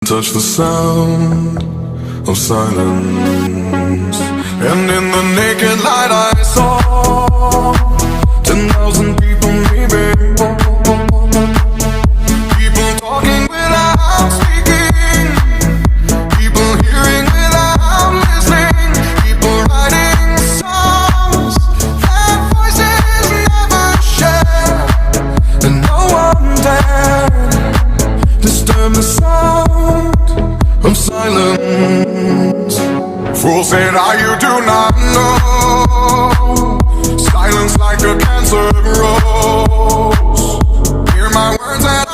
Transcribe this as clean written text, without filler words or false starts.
Touch the sound of silence, and in the naked light I saw 10,000 people, maybe. People talking without speaking, people hearing without listening, people writing songs that voices never share, and no one dared disturb the sound of silence. Fool said, you do not know. Silence like a cancer grows. Hear my words and